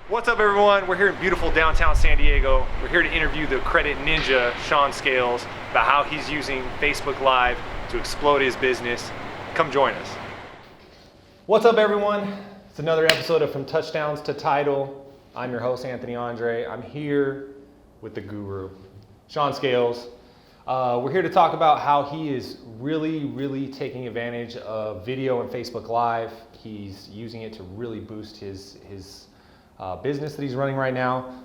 What's up, everyone? We're here in beautiful downtown San Diego. We're here to interview the credit ninja, Sean Scales, about how he's using Facebook Live to explode his business. Come join us. What's up, everyone? It's another episode of From Touchdowns to Title. I'm your host, Anthony Andre. I'm here with the guru, Sean Scales. We're here to talk about how he is really taking advantage of video and Facebook Live. He's using it to really boost his business that he's running right now.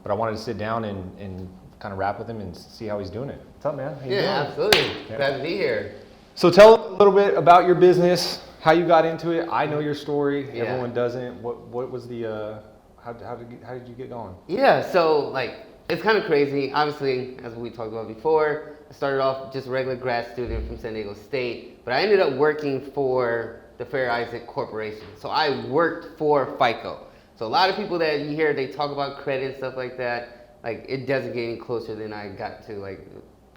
But I wanted to sit down and kind of rap with him and see how he's doing it. What's up, man? How you doing? Absolutely. Yeah. Glad to be here. So tell a little bit about your business, how you got into it. I know your story. Yeah. Everyone doesn't. What was the how did you get going? Yeah. So it's kind of crazy. Obviously, as we talked about before, I started off just a regular grad student from San Diego State, but I ended up working for the Fair Isaac Corporation. So I worked for FICO. So a lot of people that you hear, they talk about credit and stuff like that, it doesn't get any closer than I got to.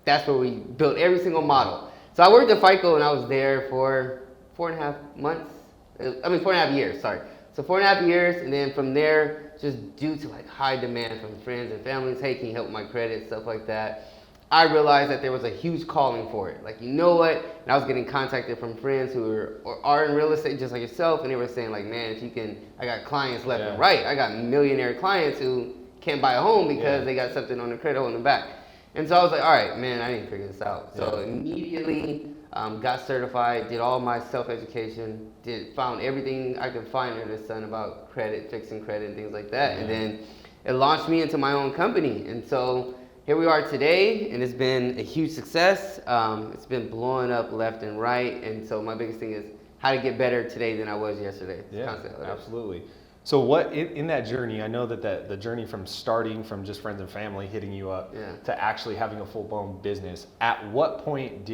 That's where we built every single model. So I worked at FICO and I was there for 4.5 years, sorry. So 4.5 years, and then from there, just due to high demand from friends and families, hey, can you help with my credit, stuff like that, I realized that there was a huge calling for it. You know what? And I was getting contacted from friends who are in real estate just like yourself, and they were saying man, if you can, I got clients left and right. I got millionaire clients who can't buy a home because they got something on their credit holding them back. And so I was like, all right, man, I need to figure this out. So immediately got certified, did all my self-education, found everything I could find under the sun about credit, fixing credit, and things like that. And then it launched me into my own company. And so here we are today, and it's been a huge success. It's been blowing up left and right, and so my biggest thing is how to get better today than I was yesterday. Yeah, absolutely. So what in that journey, I know that the journey from starting from just friends and family hitting you up to actually having a full-blown business, at what point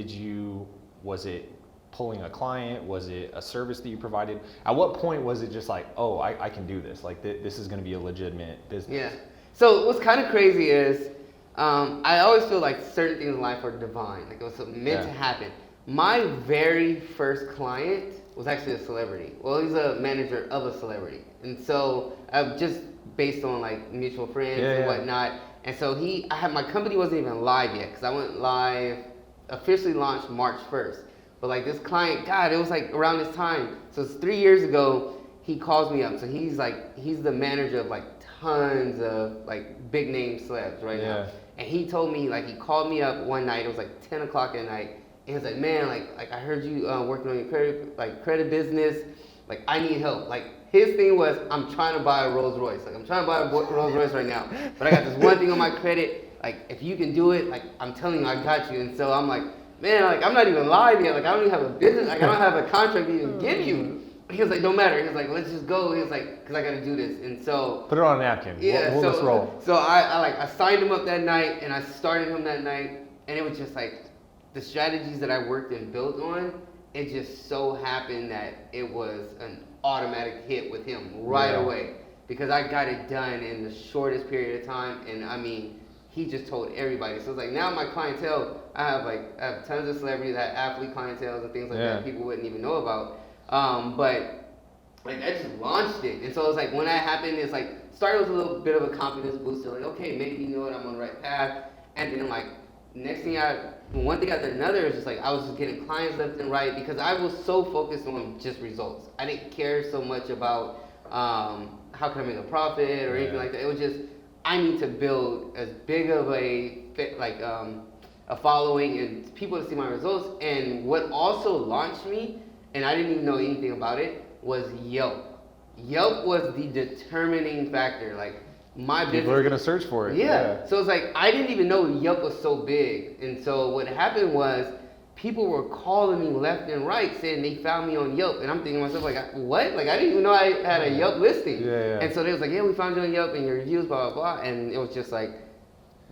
was it pulling a client? Was it a service that you provided? At what point was it just oh, I can do this, this is gonna be a legitimate business? Yeah, so what's kind of crazy is, I always feel like certain things in life are divine. It was meant to happen. My very first client was actually a celebrity. Well, he's a manager of a celebrity. And so just based on mutual friends and whatnot. And so my company wasn't even live yet because I went live, officially launched March 1st. But this client, God, it was around this time. So it's 3 years ago, he calls me up. So he's the manager of tons of big name celebs right now. And he told me, he called me up one night, it was 10 o'clock at night, and he was like, man, I heard you working on your credit business, I need help. His thing was, I'm trying to buy a Rolls Royce. I'm trying to buy a Rolls Royce right now, but I got this one thing on my credit, if you can do it, I'm telling you, I got you. And so I'm like, man, I'm not even live yet, I don't even have a business, I don't have a contract to even give you. He was like, no matter. He was like, let's just go. He was like, because I got to do this. And so put it on a napkin. Yeah, let's roll. So I signed him up that night, and I started him that night, and it was just the strategies that I worked and built on. It just so happened that it was an automatic hit with him right away because I got it done in the shortest period of time, and I mean, he just told everybody. So it's now my clientele, I have tons of celebrities, I have athlete clientele and things like that people wouldn't even know about. But I just launched it, and so it's when that happened, it's started with a little bit of a confidence booster, okay, maybe you know what, I'm on the right path, and then next thing one thing after another, it's just I was just getting clients left and right because I was so focused on just results. I didn't care so much about how can I make a profit or anything like that. It was just I need to build as big of a following and people to see my results. And what also launched me, and I didn't even know anything about it, was Yelp. Yelp was the determining factor. My business. People are gonna search for it. Yeah. So it's I didn't even know Yelp was so big. And so what happened was people were calling me left and right saying they found me on Yelp. And I'm thinking to myself, what? I didn't even know I had a Yelp listing. Yeah. And so they was we found you on Yelp and your reviews, blah, blah, blah. And it was just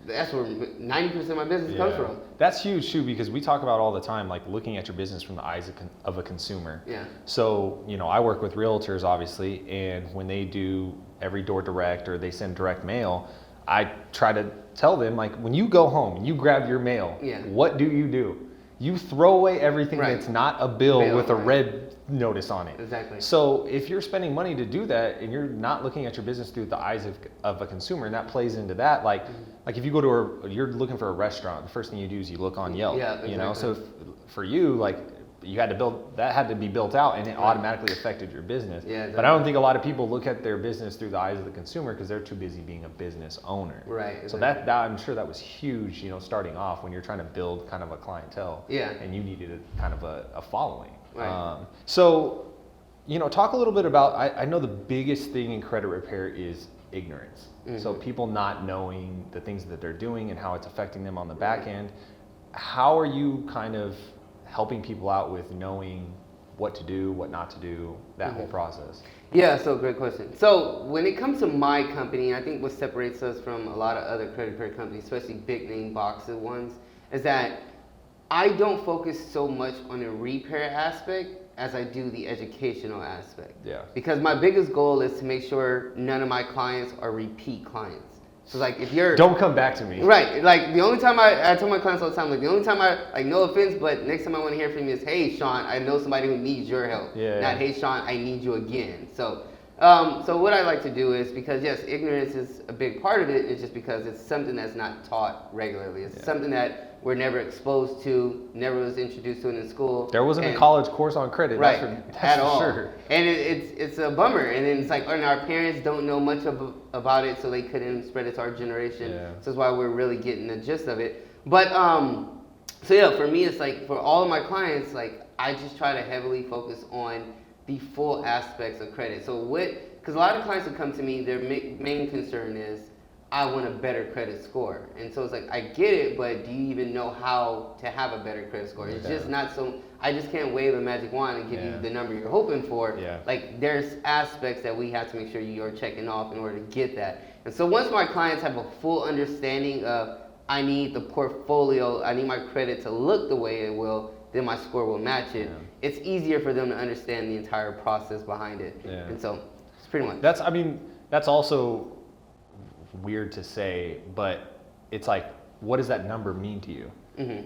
that's where 90% of my business comes from. That's huge too, because we talk about all the time, looking at your business from the eyes of a consumer. Yeah. So, I work with realtors obviously, and when they do every door direct or they send direct mail, I try to tell them when you go home, you grab your mail, what do? You throw away everything Right. that's not a bill with a right. red notice on it. Exactly. So if you're spending money to do that and you're not looking at your business through the eyes of a consumer, and that plays into that, like if you go to you're looking for a restaurant, the first thing you do is you look on Yelp. Yeah, You know, exactly. so for you, like you had to had to be built out, and it automatically affected your business. Yeah, But I don't think a lot of people look at their business through the eyes of the consumer because they're too busy being a business owner. Right, So exactly. that I'm sure that was huge, you know, starting off when you're trying to build kind of a clientele. Yeah. And you needed a kind of a following. Right. So, you know, talk a little bit about, I know the biggest thing in credit repair is ignorance. So people not knowing the things that they're doing and how it's affecting them on the back end. How are you kind of helping people out with knowing what to do, what not to do, that whole process? Yeah, so great question. So when it comes to my company, I think what separates us from a lot of other credit repair companies, especially big name boxes ones, is that I don't focus so much on the repair aspect as I do the educational aspect. Yeah. Because my biggest goal is to make sure none of my clients are repeat clients. So like if you're Don't come back to me. right, like the only time I tell my clients all the time, like the only time like no offense, but next time I want to hear from you is, hey Sean, I know somebody who needs your help. Yeah. Not hey Sean, I need you again. So so what I like to do is, because yes, ignorance is a big part of it, it's just because it's something that's not taught regularly. It's something that we're never exposed to, never was introduced to it in school. There wasn't a And- college course on credit, right, that's at for all. sure. And it's a bummer. And then it's like, and our parents don't know much about it, so they couldn't spread it to our generation. Yeah. So that's why we're really getting the gist of it. But so yeah, for me, it's like for all of my clients, like I just try to heavily focus on the full aspects of credit. So because a lot of clients who come to me, their main concern is, I want a better credit score. And so it's like, I get it, but do you even know how to have a better credit score? It's just not so, I just can't wave a magic wand and give you the number you're hoping for. Yeah. Like there's aspects that we have to make sure you are checking off in order to get that. And so once my clients have a full understanding of, I need the portfolio, I need my credit to look the way it will, then my score will match it. Yeah. It's easier for them to understand the entire process behind it. Yeah. And so it's pretty much. That's also weird to say, but it's like, what does that number mean to you?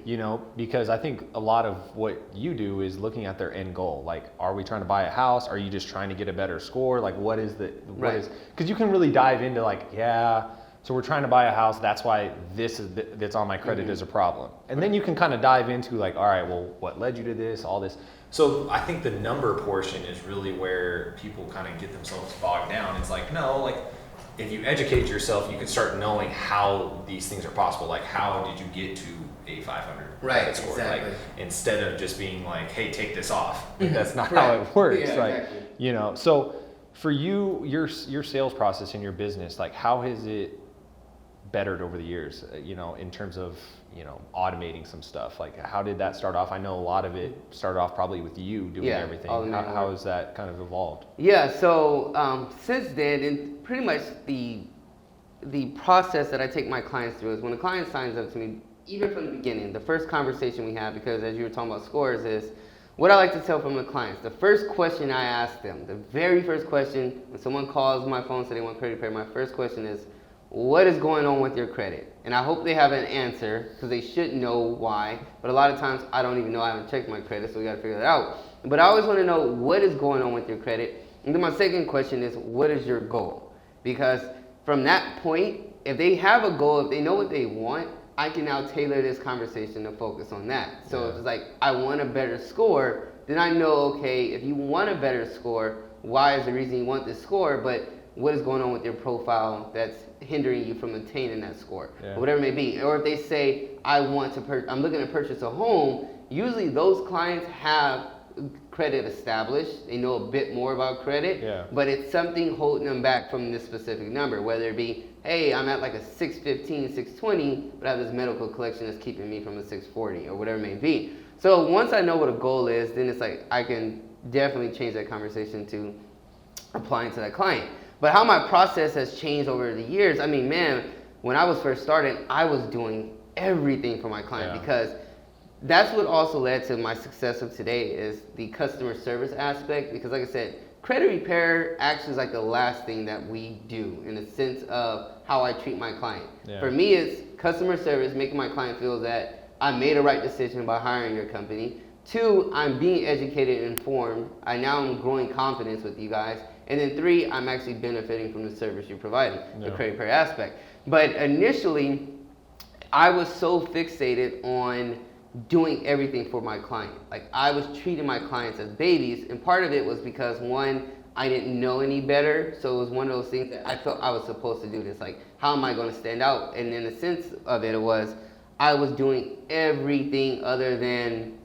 You know, because I think a lot of what you do is looking at their end goal. Like, are we trying to buy a house? Are you just trying to get a better score? Like, because you can really dive into like, so we're trying to buy a house. That's why that's on my credit is a problem. And then you can kind of dive into like, all right, well, what led you to this, all this. So I think the number portion is really where people kind of get themselves bogged down. It's like, no, like, if you educate yourself, you can start knowing how these things are possible. Like, how did you get to a 500 Right, credit score? exactly. Like, instead of just being like, hey, take this off. Like, that's not Right. how it works. Yeah, like, exactly. you know. So for you, your sales process in your business, like, how has it bettered over the years? You know, in terms of automating some stuff. Like, how did that start off? I know a lot of it started off probably with you doing everything. all the manual How work. has that kind of evolved? Yeah, so since then, and pretty much the process that I take my clients through is when a client signs up to me, even from the beginning, the first conversation we have, because as you were talking about scores, is what I like to tell from the clients. The first question I ask them, the very first question, when someone calls my phone and say they want credit repair, my first question is, what is going on with your credit? And I hope they have an answer, because they should know why. But a lot of times I don't even know, I haven't checked my credit, so we gotta figure that out. But I always wanna know what is going on with your credit. And then my second question is, what is your goal? Because from that point, if they have a goal, if they know what they want, I can now tailor this conversation to focus on that. So if it's like, I want a better score, then I know, okay, if you want a better score, why is the reason you want this score, but what is going on with your profile that's hindering you from attaining that score, or whatever it may be. Or if they say, I'm looking to purchase a home, usually those clients have credit established. They know a bit more about credit, but it's something holding them back from this specific number, whether it be, hey, I'm at like a 615, 620, but I have this medical collection that's keeping me from a 640 or whatever it may be. So once I know what a goal is, then it's like I can definitely change that conversation to applying to that client. But how my process has changed over the years, I mean, man, when I was first starting, I was doing everything for my client because that's what also led to my success of today is the customer service aspect. Because like I said, credit repair actually is like the last thing that we do in the sense of how I treat my client. For me, it's customer service, making my client feel that I made a right decision by hiring your company. 2, I'm being educated and informed. I now am growing confidence with you guys. And then 3, I'm actually benefiting from the service you're providing, the credit repair aspect. But initially, I was so fixated on doing everything for my client. Like, I was treating my clients as babies, and part of it was because, one, I didn't know any better, so it was one of those things that I felt I was supposed to do this. Like, how am I going to stand out? And in the sense of it was, I was doing everything other than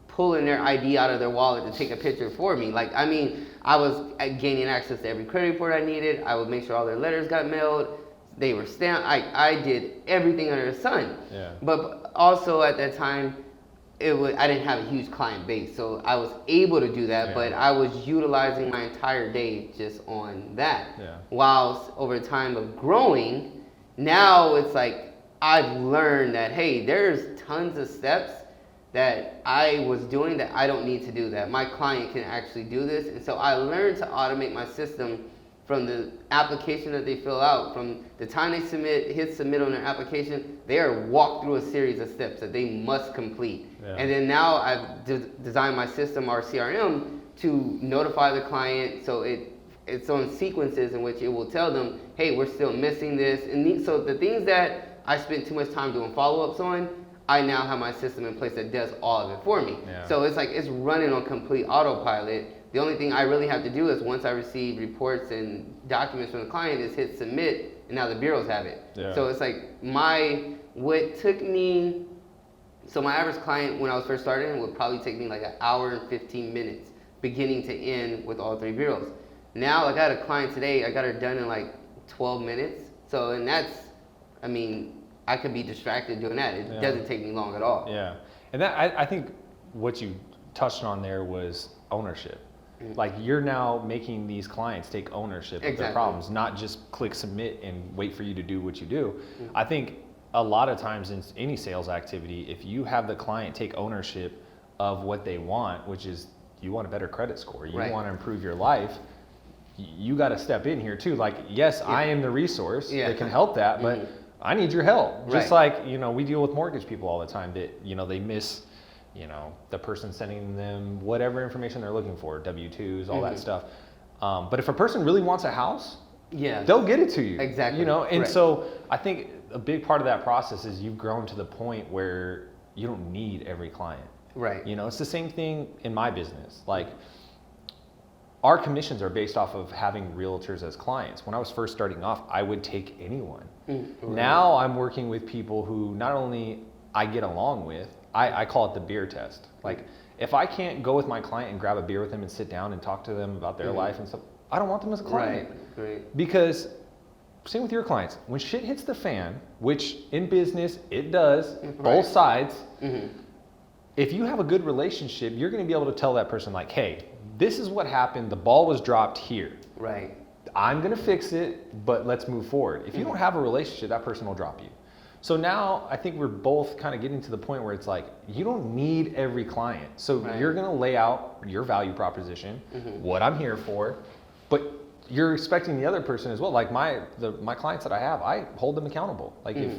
pulling their ID out of their wallet to take a picture for me. Like, I mean, I was gaining access to every credit report I needed. I would make sure all their letters got mailed. They were stamped. I did everything under the sun. Yeah. But also at that time, I didn't have a huge client base, so I was able to do that. But I was utilizing my entire day just on that. Yeah. Whilst over time of growing, now it's like I've learned that, hey, there's tons of steps that I was doing that I don't need to do that. My client can actually do this. And so I learned to automate my system from the application that they fill out, from the time they hit submit on their application, they are walked through a series of steps that they must complete. Yeah. And then now I've designed my system, our CRM, to notify the client, so it's on sequences in which it will tell them, hey, we're still missing this. And so the things that I spent too much time doing follow-ups on, I now have my system in place that does all of it for me. Yeah. So it's like it's running on complete autopilot. The only thing I really have to do is once I receive reports and documents from the client is hit submit, and now the bureaus have it. Yeah. So it's like what took me, so my average client when I was first starting would probably take me like an hour and 15 minutes beginning to end with all 3 bureaus. Now I got a client today, I got her done in like 12 minutes. So, and that's, I mean, I could be distracted doing that. It doesn't take me long at all. Yeah. And that I think what you touched on there was ownership. Mm-hmm. Like, you're now making these clients take ownership of their problems, not just click submit and wait for you to do what you do. Mm-hmm. I think a lot of times in any sales activity, if you have the client take ownership of what they want, which is you want a better credit score, you want to improve your life, you got to step in here too. Like, yes, I am the resource that can help that, but I need your help. Just like, we deal with mortgage people all the time that, they miss, the person sending them whatever information they're looking for, W-2s, all that stuff. But if a person really wants a house, they'll get it to you. Exactly. And so I think a big part of that process is you've grown to the point where you don't need every client. Right. It's the same thing in my business. Like, our commissions are based off of having realtors as clients. When I was first starting off, I would take anyone. Now I'm working with people who not only I get along with, I call it the beer test. Like, if I can't go with my client and grab a beer with them and sit down and talk to them about their life and stuff, I don't want them as a client. Right. Because, same with your clients, when shit hits the fan, which in business it does, both sides, if you have a good relationship, you're gonna be able to tell that person, like, hey, this is what happened, the ball was dropped here. Right. I'm gonna fix it, but let's move forward. If you don't have a relationship, that person will drop you. So now I think we're both kind of getting to the point where it's like, you don't need every client. So you're gonna lay out your value proposition, what I'm here for, but you're expecting the other person as well. Like my clients that I have, I hold them accountable. Like if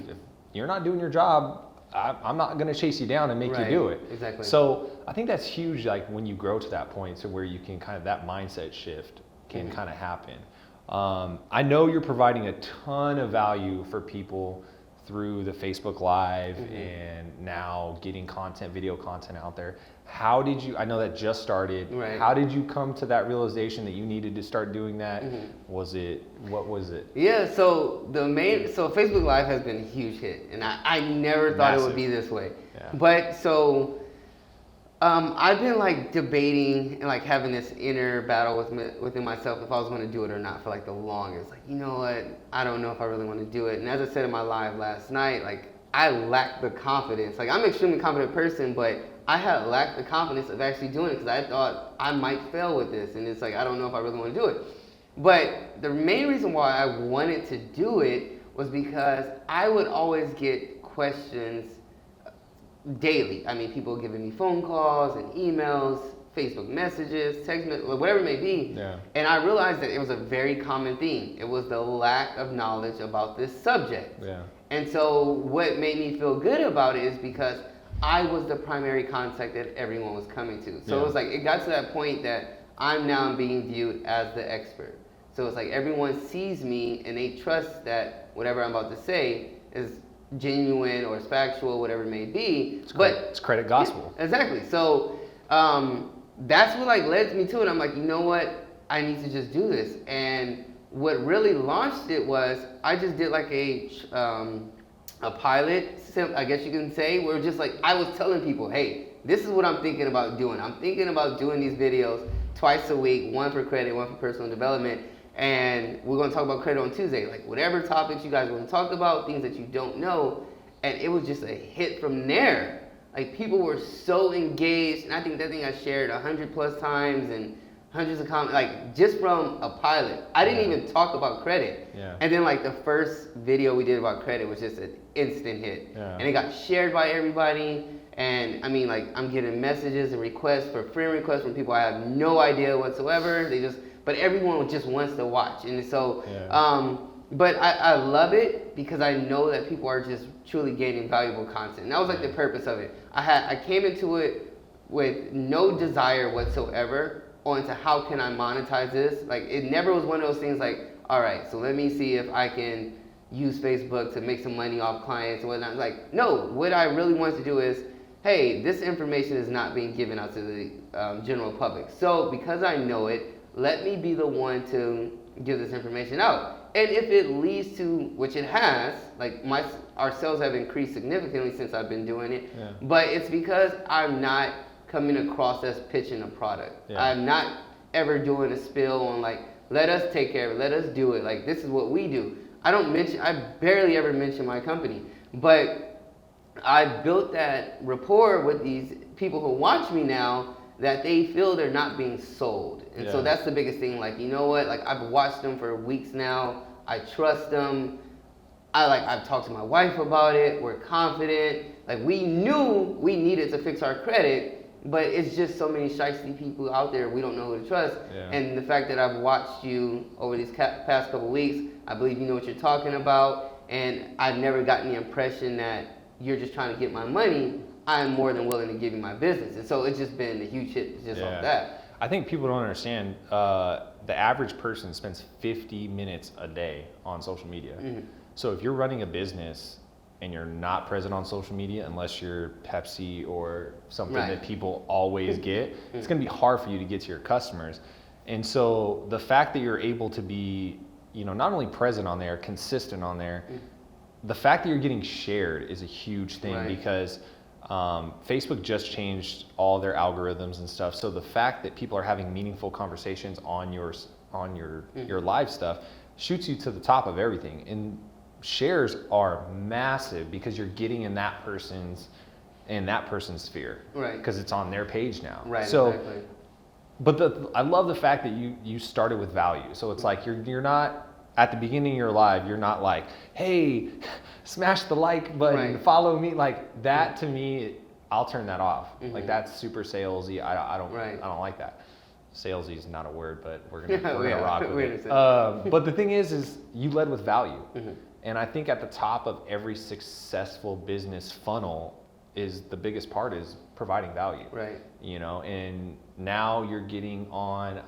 you're not doing your job, I'm not going to chase you down and make you do it. Exactly. So I think that's huge, like when you grow to that point, so where you can kind of, that mindset shift can kind of happen. I know you're providing a ton of value for people through the Facebook Live and now getting video content out there. How did you, I know that just started, how did you come to that realization that you needed to start doing that? What was it? Yeah, so Facebook Live has been a huge hit, and I never thought it would be this way. Yeah. But so I've been like debating and like having this inner battle within myself if I was going to do it or not for like the longest. Like, you know what? I don't know if I really want to do it. And as I said in my live last night, like I lacked the confidence. Like I'm an extremely confident person, but I had lacked the confidence of actually doing it because I thought I might fail with this. And it's like, I don't know if I really want to do it. But the main reason why I wanted to do it was because I would always get questions daily. I mean, people giving me phone calls and emails, Facebook messages, text messages, whatever it may be. Yeah. And I realized that it was a very common theme. It was the lack of knowledge about this subject. Yeah. And so what made me feel good about it is because I was the primary contact that everyone was coming to. So Yeah. it was like, it got to that point that I'm now being viewed as the expert. So it's like everyone sees me and they trust that whatever I'm about to say is genuine or it's factual, whatever it may be. It's credit gospel. Yeah, exactly. So that's what like led me to it. I'm like, you know what? I need to just do this. And what really launched it was I just did like a pilot, I guess you can say, where just like I was telling people, hey, this is what I'm thinking about doing. I'm thinking about doing these videos twice a week, one for credit, one for personal development. And we're going to talk about credit on Tuesday. Like whatever topics you guys want to talk about, things that you don't know. And it was just a hit from there. Like people were so engaged. And I think that thing I shared 100+ times and hundreds of comments, like just from a pilot. I didn't even talk about credit. Yeah. And then like the first video we did about credit was just an instant hit. Yeah. And it got shared by everybody. And I mean, like I'm getting messages and requests for friend requests from people I have no idea whatsoever. But everyone just wants to watch. And so, but I love it because I know that people are just truly gaining valuable content. And that was like the purpose of it. I came into it with no desire whatsoever onto how can I monetize this. Like it never was one of those things like, all right, so let me see if I can use Facebook to make some money off clients and whatnot. Like, no, what I really wanted to do is, hey, this information is not being given out to the general public. So because I know it, let me be the one to give this information out. And if it leads to, which it has, like our sales have increased significantly since I've been doing it, but it's because I'm not coming across as pitching a product. Yeah. I'm not ever doing a spill on like, let us take care of it, let us do it. Like this is what we do. I barely ever mention my company, but I built that rapport with these people who watch me now that they feel they're not being sold. And so that's the biggest thing. Like, you know what? Like I've watched them for weeks now. I trust them. I've talked to my wife about it. We're confident. Like we knew we needed to fix our credit, but it's just so many shiesty people out there. We don't know who to trust. Yeah. And the fact that I've watched you over these past couple weeks, I believe you know what you're talking about. And I've never gotten the impression that you're just trying to get my money. I'm more than willing to give you my business. And so it's just been a huge hit just off that. I think people don't understand, the average person spends 50 minutes a day on social media. Mm-hmm. So if you're running a business and you're not present on social media, unless you're Pepsi or something that people always get, it's gonna be hard for you to get to your customers. And so the fact that you're able to be, not only present on there, consistent on there, the fact that you're getting shared is a huge thing because Facebook just changed all their algorithms and stuff. So the fact that people are having meaningful conversations on your live stuff shoots you to the top of everything. And shares are massive because you're getting in that person's sphere, right? Because it's on their page now, right? So, exactly. But I love the fact that you started with value. So it's like you're not at the beginning of your live, you're not like, hey, smash the like button, follow me. Like that to me, I'll turn that off. Like that's super salesy. I don't like that. Salesy is not a word, but we're gonna rock with it. But the thing is you led with value. And I think at the top of every successful business funnel is the biggest part is providing value. Right. And now you're getting on,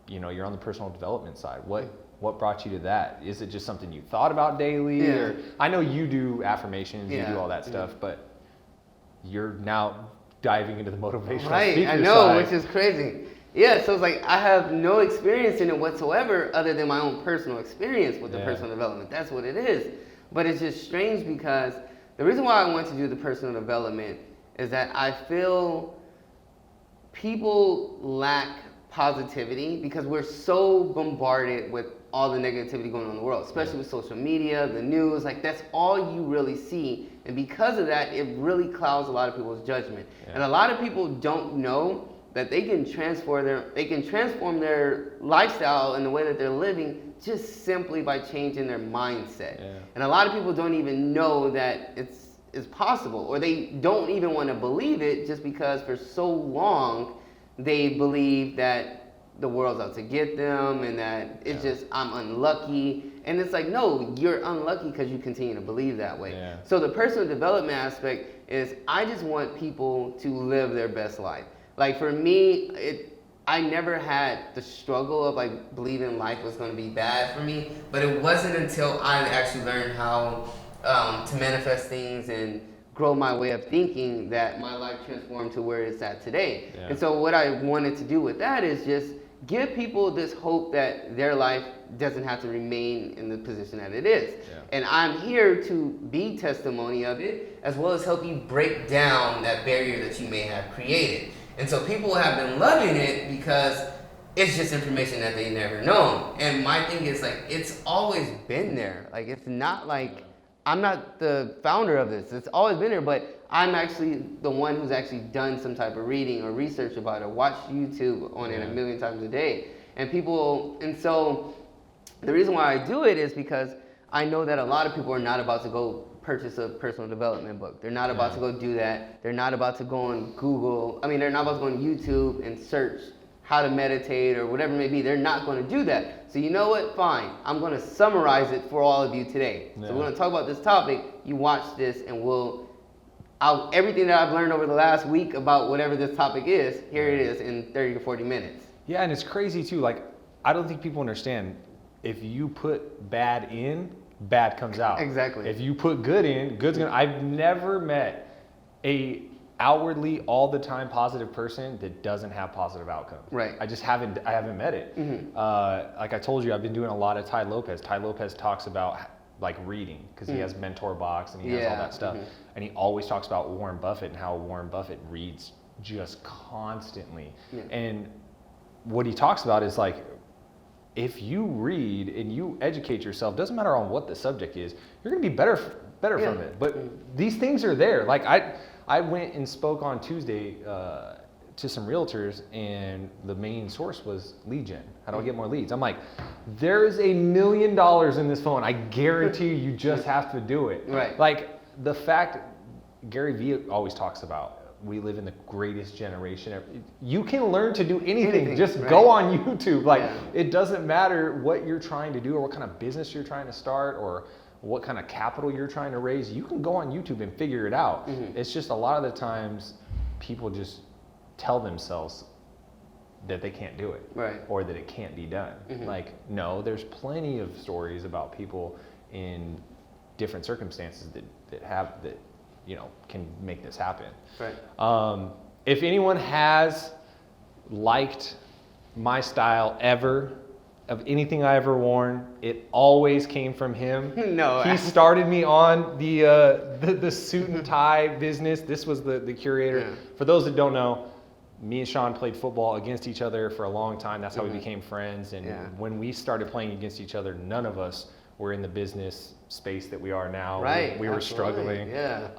you're on the personal development side. What brought you to that? Is it just something you thought about daily? Yeah. Or I know you do affirmations, you do all that stuff, but you're now diving into the motivational speaker I know, side. which is crazy. Yeah, so it's like I have no experience in it whatsoever other than my own personal experience with the personal development. That's what it is. But it's just strange because the reason why I want to do the personal development is that I feel people lack positivity because we're so bombarded with all the negativity going on in the world, especially with social media, the news. Like that's all you really see. And because of that, it really clouds a lot of people's judgment. Yeah. And a lot of people don't know that they can transform their lifestyle and the way that they're living just simply by changing their mindset. Yeah. And a lot of people don't even know that it's possible, or they don't even want to believe it just because for so long they believe that the world's out to get them and that it's just I'm unlucky. And it's like, no, you're unlucky because you continue to believe that way. Yeah. So the personal development aspect is I just want people to live their best life. Like for me, I never had the struggle of like believing life was going to be bad for me, but it wasn't until I actually learned how to manifest things and grow my way of thinking that my life transformed to where it's at today. Yeah. And so what I wanted to do with that is just give people this hope that their life doesn't have to remain in the position that it is. Yeah. And I'm here to be testimony of it, as well as help you break down that barrier that you may have created. And so people have been loving it because it's just information that they never known. And my thing is like, it's always been there. Like, it's not like, I'm not the founder of this. It's always been there, but I'm actually the one who's actually done some type of reading or research about it, watched YouTube on it a million times a day. And so the reason why I do it is because I know that a lot of people are not about to go purchase a personal development book. They're not about to go do that. They're not about to go on Google. They're not about to go on YouTube and search how to meditate or whatever it may be. They're not going to do that. So you know what? Fine. I'm going to summarize it for all of you today. Yeah. So we're going to talk about this topic. You watch this and everything that I've learned over the last week about whatever this topic is, here it is in 30 to 40 minutes. Yeah, and it's crazy too. Like, I don't think people understand. If you put bad in, bad comes out. Exactly. If you put good in, good's gonna. I've never met a outwardly all the time positive person that doesn't have positive outcomes. Right. I haven't met it. Mm-hmm. Like I told you, I've been doing a lot of Tai Lopez. Tai Lopez talks about like reading because he has Mentor Box and he has all that stuff. Mm-hmm. And he always talks about Warren Buffett and how Warren Buffett reads just constantly. Yeah. And what he talks about is like, if you read and you educate yourself, doesn't matter on what the subject is, you're gonna be better from it. But these things are there. Like I went and spoke on Tuesday to some realtors, and the main source was lead gen. How do I get more leads? I'm like, there's $1 million in this phone. I guarantee you just have to do it. Right. Like the fact Gary Vee always talks about, we live in the greatest generation ever. You can learn to do anything. Just go on YouTube. Like it doesn't matter what you're trying to do or what kind of business you're trying to start or what kind of capital you're trying to raise. You can go on YouTube and figure it out. Mm-hmm. It's just a lot of the times people just tell themselves that they can't do it or that it can't be done. Mm-hmm. Like, no, there's plenty of stories about people in different circumstances that can make this happen. Right. If anyone has liked my style ever, of anything I ever worn, it always came from him. No. He started me on the suit and tie business. This was the curator. Yeah. For those that don't know, me and Sean played football against each other for a long time. That's how we became friends. And when we started playing against each other, none of us were in the business space that we are now. Right. We were struggling. Yeah.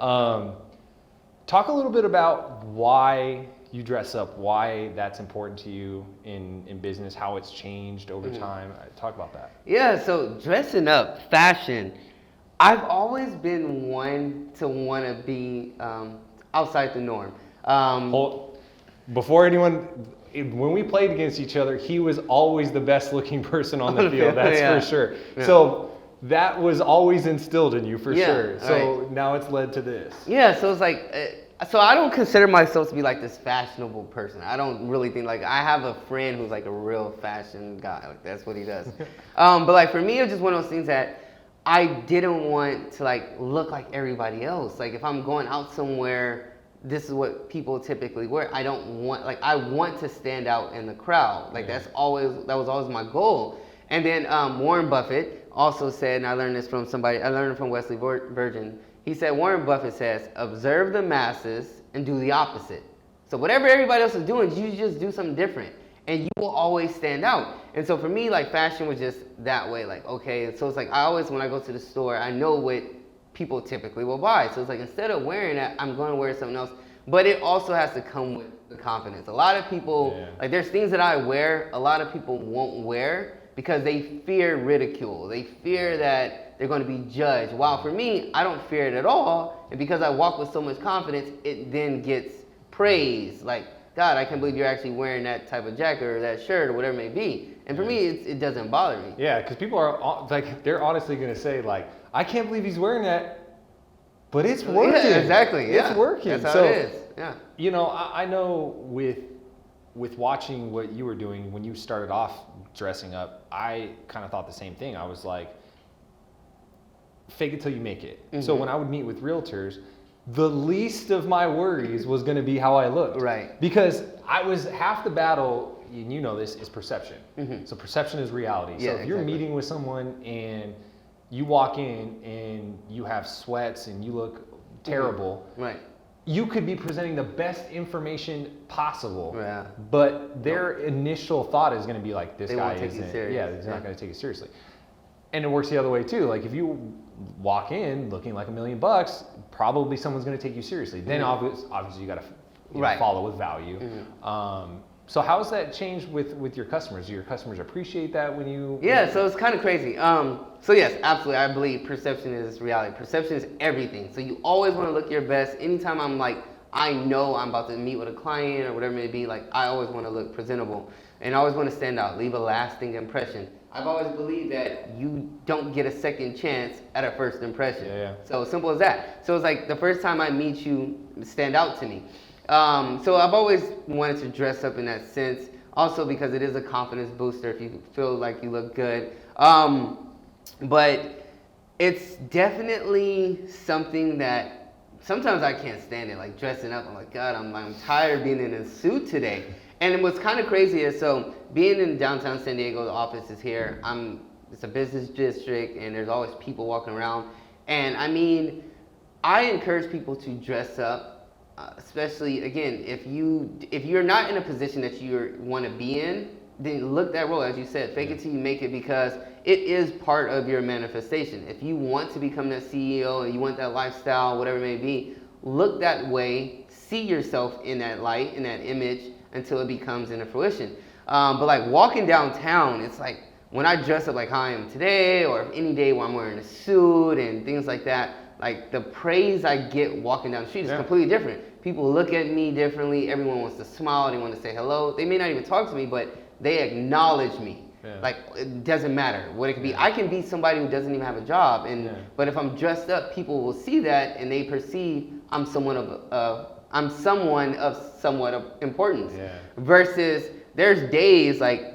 Talk a little bit about why you dress up, why that's important to you in business, how it's changed over time. Talk about that. Yeah, so dressing up, fashion, I've always been one to want to be outside the norm. Before anyone, when we played against each other, he was always the best looking person on the field, that's for sure. Yeah. So that was always instilled in you for sure. So now it's led to this. Yeah, so it's like, so I don't consider myself to be like this fashionable person. I don't really think, like, I have a friend who's like a real fashion guy. Like, that's what he does. But like for me, it's just one of those things that I didn't want to like look like everybody else. Like if I'm going out somewhere, this is what people typically wear. I want to stand out in the crowd. Like that was always my goal. And then Warren Buffett also said, and I learned it from Wesley Virgin. He said, Warren Buffett says, observe the masses and do the opposite. So whatever everybody else is doing, you just do something different and you will always stand out. And so for me, like fashion was just that way. Like, okay, so it's like I always, when I go to the store, I know what people typically will buy. So it's like, instead of wearing that, I'm going to wear something else. But it also has to come with the confidence. A lot of people, like there's things that I wear, a lot of people won't wear because they fear ridicule. They fear that they're going to be judged. While for me, I don't fear it at all. And because I walk with so much confidence, it then gets praised. Like, God, I can't believe you're actually wearing that type of jacket or that shirt or whatever it may be. And for me, it doesn't bother me. Yeah, because people are like, they're honestly gonna say like, I can't believe he's wearing that, but it's working. Yeah, exactly. It's working. That's how So, it is. Yeah. you know, I know with watching what you were doing when you started off dressing up, I kind of thought the same thing. I was like, fake it till you make it. So when I would meet with realtors, the least of my worries was going to be how I looked. Right. Because I was half the battle, and you know this, is perception. So perception is reality. Yeah, So if you're exactly. meeting with someone and you walk in and you have sweats and you look terrible, Right. you could be presenting the best information possible, Yeah. but their initial thought is going to be like, this They guy won't take you isn't, serious. yeah, he's Yeah. not going to take it seriously. And it works the other way too. Like if you walk in looking like $1 million, probably someone's going to take you seriously. Then obviously you got to Right. follow with value. So how has that changed with your customers? Do your customers appreciate that when you? Yeah, so it's kind of crazy. So yes, absolutely, I believe perception is reality. Perception is everything. So you always want to look your best. Anytime I'm like, I know I'm about to meet with a client or whatever it may be, like I always want to look presentable and I always want to stand out, leave a lasting impression. I've always believed that you don't get a second chance at a first impression. Yeah. So simple as that. So it's like the first time I meet you, stand out to me. So I've always wanted to dress up in that sense. Also because it is a confidence booster if you feel like you look good. But it's definitely something that sometimes I can't stand it, like dressing up. I'm like, God, I'm tired of being in a suit today. And what's kind of crazy is, so being in downtown San Diego, the office is here. It's a business district, and there's always people walking around. And I mean, I encourage people to dress up, especially again, if you're not in a position that you want to be in, then look that role, as you said, fake it till you make it, because it is part of your manifestation. If you want to become that CEO and you want that lifestyle, whatever it may be, look that way, see yourself in that light, in that image, until it becomes into fruition. But like walking downtown, it's like when I dress up like how I am today, or any day where I'm wearing a suit and things like that, like the praise I get walking down the street is completely different. People look at me differently. Everyone wants to smile. They want to say hello. They may not even talk to me, but they acknowledge me. Yeah. Like it doesn't matter what it could be. I can be somebody who doesn't even have a job, but if I'm dressed up, people will see that and they perceive I'm someone of somewhat of importance. Yeah. Versus there's days like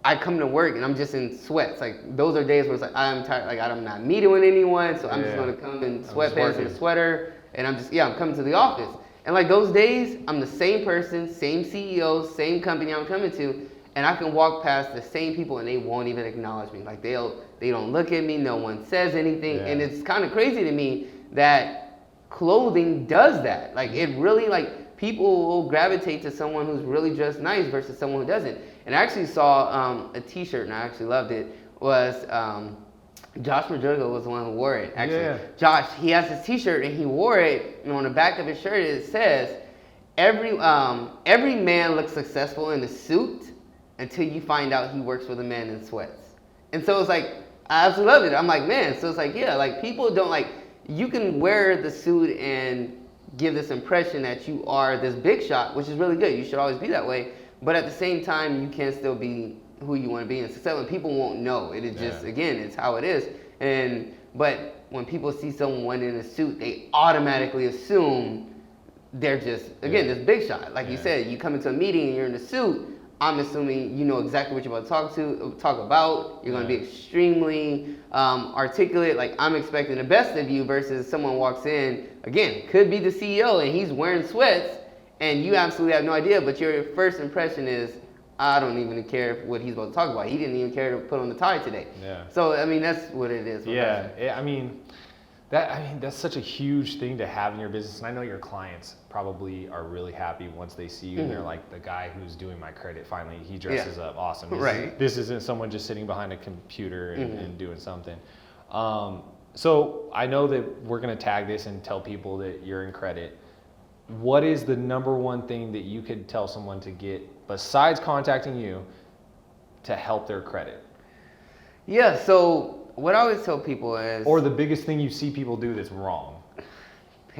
I come to work and I'm just in sweats. Like those are days where it's like I'm tired, like I'm not meeting with anyone, so I'm just gonna come in sweatpants and a sweater, and I'm coming to the office. And like those days, I'm the same person, same CEO, same company I'm coming to, and I can walk past the same people and they won't even acknowledge me. Like they don't look at me, no one says anything, and it's kind of crazy to me that clothing does that. Like it really, like people will gravitate to someone who's really dressed nice versus someone who doesn't. And I actually saw a t-shirt and I actually loved it, was Josh Madrigal was the one who wore it. Actually, Josh, he has this t-shirt and he wore it, and on the back of his shirt it says, every man looks successful in a suit until you find out he works with a man in sweats. And so it's like, I absolutely loved it. I'm like, man, so it's like, yeah, like people don't like, you can wear the suit and give this impression that you are this big shot, which is really good. You should always be that way. But at the same time, you can still be who you want to be and successful. And people won't know. It is just, again, it's how it is. But when people see someone in a suit, they automatically assume they're just, again, this big shot. Like you said, you come into a meeting and you're in a suit, I'm assuming you know exactly what you're about to talk about. You're going to be extremely articulate. Like I'm expecting the best of you versus someone walks in, again, could be the CEO and he's wearing sweats and you absolutely have no idea, but your first impression is, I don't even care what he's about to talk about. He didn't even care to put on the tie today. Yeah. So, I mean, that's what it is. I mean, that's such a huge thing to have in your business, and I know your clients probably are really happy once they see you and they're like, the guy who's doing my credit, finally, he dresses up awesome. This isn't someone just sitting behind a computer and doing something. So I know that we're going to tag this and tell people that you're in credit. What is the number one thing that you could tell someone to get, besides contacting you, to help their credit? Yeah, so what I always tell people is... Or the biggest thing you see people do that's wrong.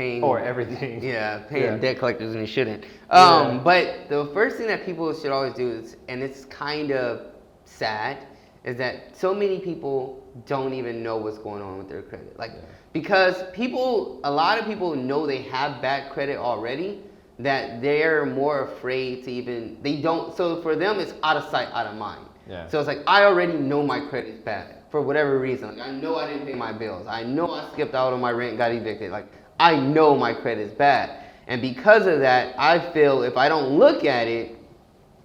paying Or everything. paying debt collectors and you shouldn't. Yeah. But the first thing that people should always do is, and it's kind of sad, is that so many people don't even know what's going on with their credit. Like, because a lot of people know they have bad credit already, that they're more afraid to even, so for them it's out of sight, out of mind. Yeah. So it's like, I already know my credit's bad for whatever reason. Like, I know I didn't pay my bills. I know I skipped out on my rent, got evicted. Like, I know my credit's bad. And because of that, I feel if I don't look at it,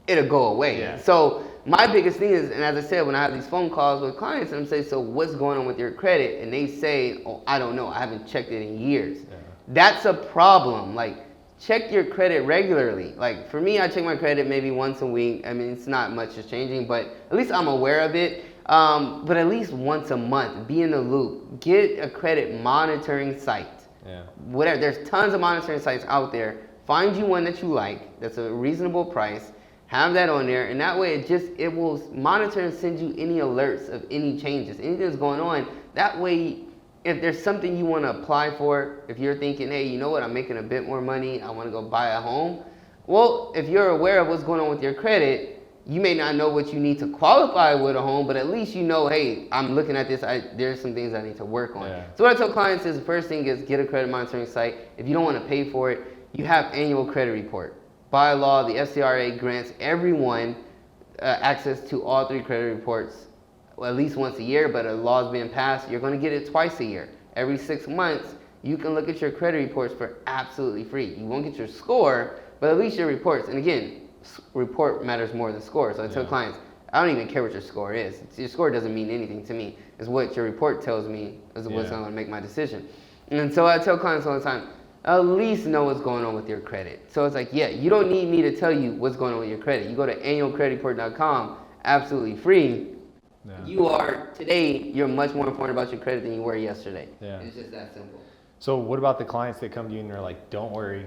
it'll go away. Yeah. So my biggest thing is, and as I said, when I have these phone calls with clients and I'm saying, so what's going on with your credit? And they say, oh, I don't know. I haven't checked it in years. Yeah. That's a problem. Like, check your credit regularly. Like, for me, I check my credit maybe once a week. I mean, it's not much is changing, but at least I'm aware of it. But at least once a month, be in the loop. Get a credit monitoring site. Yeah. Whatever. There's tons of monitoring sites out there. Find you one that you like, that's a reasonable price. Have that on there, and that way it will monitor and send you any alerts of any changes, anything that's going on. That way, if there's something you want to apply for, if you're thinking, hey, you know what, I'm making a bit more money, I want to go buy a home. Well, if you're aware of what's going on with your credit, you may not know what you need to qualify with a home, but at least you know, hey, I'm looking at this, there's some things I need to work on. Yeah. So what I tell clients is the first thing is get a credit monitoring site. If you don't want to pay for it, you have annual credit report. By law, the FCRA grants everyone access to all 3 credit reports at least once a year, but a law is being passed, you're going to get it twice a year. Every 6 months, you can look at your credit reports for absolutely free. You won't get your score, but at least your reports. And again, report matters more than score. So I tell clients, I don't even care what your score is. Your score doesn't mean anything to me. It's what your report tells me is what's going to make my decision. And so I tell clients all the time, at least know what's going on with your credit. So it's like, you don't need me to tell you what's going on with your credit. You go to annualcreditreport.com, absolutely free. Yeah. You're much more informed about your credit than you were yesterday. Yeah. It's just that simple. So what about the clients that come to you and they're like, don't worry,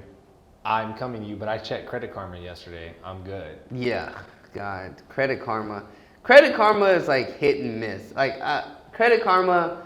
I'm coming to you, but I checked Credit Karma yesterday, I'm good. Yeah, God, Credit Karma. Credit Karma is like hit and miss. Like Credit Karma,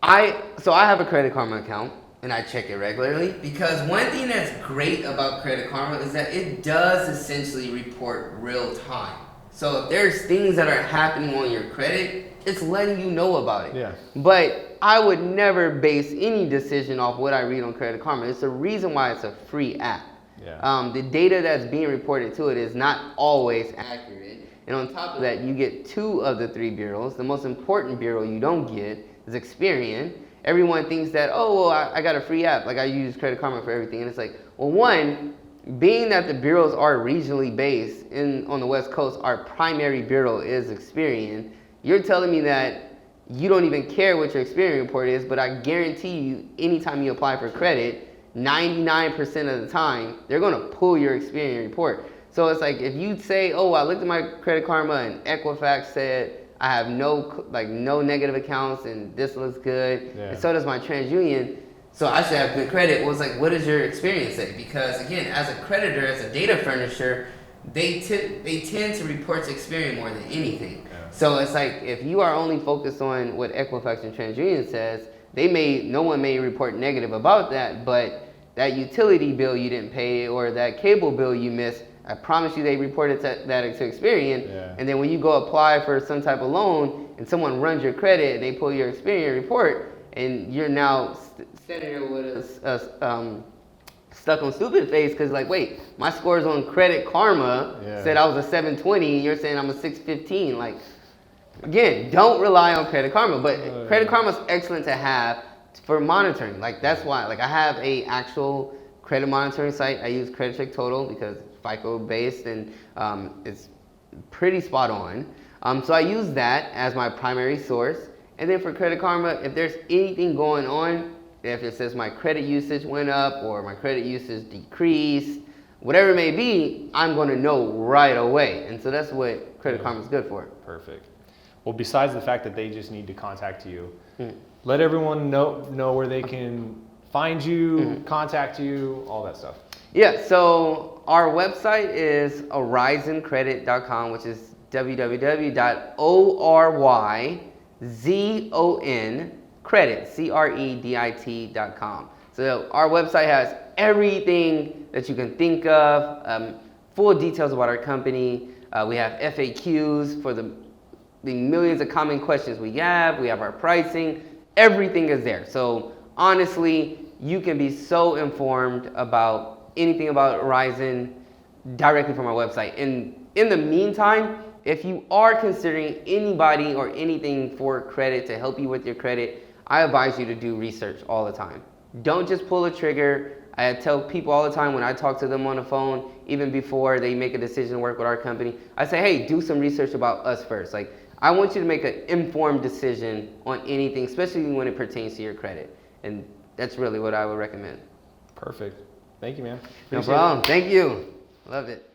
I have a Credit Karma account. And I check it regularly because one thing that's great about Credit Karma is that it does essentially report real time. So if there's things that are happening on your credit, it's letting you know about it. Yeah. But I would never base any decision off what I read on Credit Karma. It's the reason why it's a free app. Yeah. The data that's being reported to it is not always accurate. And on top of that, you get 2 of the 3 bureaus. The most important bureau you don't get is Experian. Everyone thinks that, I got a free app, like I use Credit Karma for everything. And it's like, well, one, being that the bureaus are regionally based on the West Coast, our primary bureau is Experian. You're telling me that you don't even care what your Experian report is, but I guarantee you, anytime you apply for credit, 99% of the time, they're going to pull your Experian report. So it's like, if you say, I looked at my Credit Karma and Equifax said, I have no negative accounts and this looks good, and so does my TransUnion, so I should have good credit. Well, it's like, what does your experience say? Because again, as a creditor, as a data furnisher, they tend to report to Experian more than anything. Yeah. So it's like, if you are only focused on what Equifax and TransUnion says, no one may report negative about that, but that utility bill you didn't pay or that cable bill you missed, I promise you they reported that to Experian. Yeah. And then when you go apply for some type of loan and someone runs your credit and they pull your Experian report and you're now sitting there with a stuck on stupid face because like, wait, my scores on Credit Karma said I was a 720 and you're saying I'm a 615. Like, again, don't rely on Credit Karma, but Credit Karma is excellent to have for monitoring. Like, that's why, like, I have a actual credit monitoring site. I use Credit Check Total because FICO based and it's pretty spot on. So I use that as my primary source. And then for Credit Karma, if there's anything going on, if it says my credit usage went up or my credit usage decreased, whatever it may be, I'm going to know right away. And so that's what Credit Karma is good for. Perfect. Well, besides the fact that they just need to contact you, let everyone know where they can find you, contact you, all that stuff. Yeah, so our website is orizoncredit.com, which is www.oryzoncredit.com. So our website has everything that you can think of, full details about our company. We have FAQs for the millions of common questions we have. We have our pricing. Everything is there. So honestly, you can be so informed about anything about Horizon directly from our website. And in the meantime, if you are considering anybody or anything for credit to help you with your credit, I advise you to do research all the time. Don't just pull a trigger. I tell people all the time when I talk to them on the phone, even before they make a decision to work with our company, I say, hey, do some research about us first. Like, I want you to make an informed decision on anything, especially when it pertains to your credit. And that's really what I would recommend. Perfect. Thank you, man. No problem. Thank you. Love it.